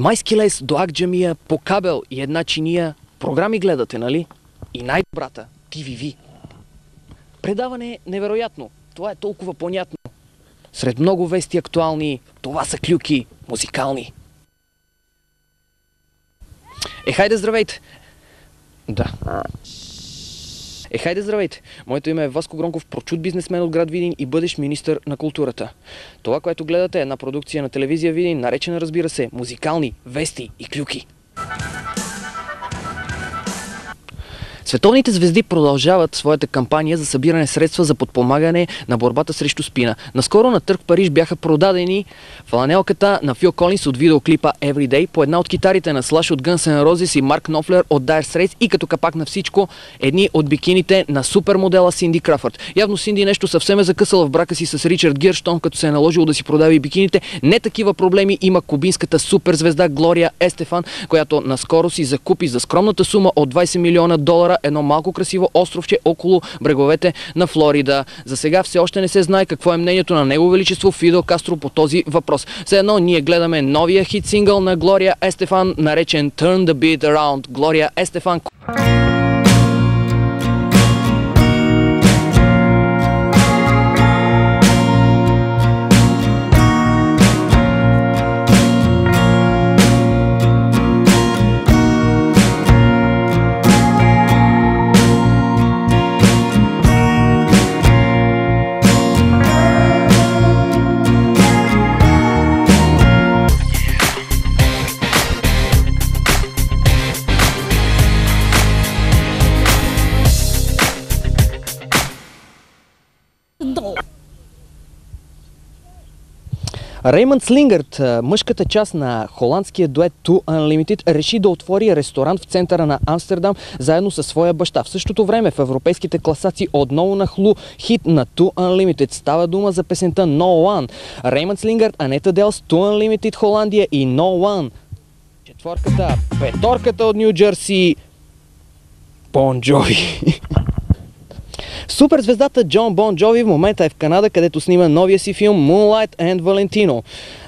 майски лес до Акджамия, по кабел и една чиния. Програми гледате, нали? И най-добрата – TVV. Предаване невероятно. Това е толкова понятно. Сред много вести актуални, това са клюки, музикални. Хайде, здравейте! Да. Хайде, здравейте! Моето име е Васко Гронков, прочут бизнесмен от град Видин и бъдещ министър на културата. Това, което гледате, е една продукция на телевизия Видин, наречена, разбира се, музикални, вести и клюки. Световните звезди продължават своята кампания за събиране средства за подпомагане на борбата срещу спина. Наскоро на търг в Париж бяха продадени фланелката на Фил Колинс от видеоклипа Everyday, по една от китарите на Slash от Guns N' Roses и Марк Нофлер от Dire Straits и като капак на всичко едни от бикините на супермодела Синди Крафърд. Явно Синди нещо съвсем е закъсала в брака си с Ричард Гир, щом като се е наложил да си продава и бикините. Не такива проблеми има кубинската суперзвезда Глория Естефан, която наскоро си закупи за скромната сума от $20 милиона едно малко красиво островче около бреговете на Флорида. За сега все още не се знае какво е мнението на Негово Величество Фидел Кастро по този въпрос. Все едно ние гледаме новия хит сингъл на Глория Естефан, наречен Turn the Beat Around. Глория Естефан. Реймънд Слингърт, мъжката част на холандския дует Two Unlimited, реши да отвори ресторант в центъра на Амстердам заедно със своя баща. В същото време в европейските класации отново нахлу хит на Two Unlimited. Става дума за песента No One. Реймънд Слингърт, Анета Делс, Two Unlimited Холандия и No One. Четворката, петорката от Нью Джерси, Бон Джови. Суперзвездата Джон Бон Джови в момента е в Канада, където снима новия си филм Moonlight and Valentino.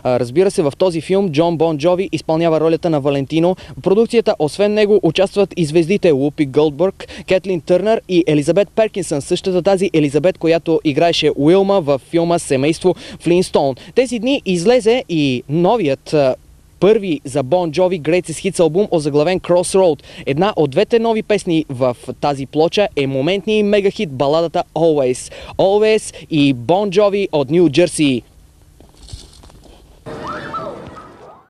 Разбира се, в този филм Джон Бон Джови изпълнява ролята на Валентино. В продукцията, освен него, участват и звездите Лупи Голдбърг, Кетлин Търнър и Елизабет Перкинсън. Същата тази Елизабет, която играеше Уилма във филма Семейство Флинстоун. Тези дни излезе и новият първи за Бон Джови Greatest Hits албум, озаглавен Crossroad. Една от двете нови песни в тази плоча е моментният мегахит баладата Always. Always и Бон Джови от Нью Джерси.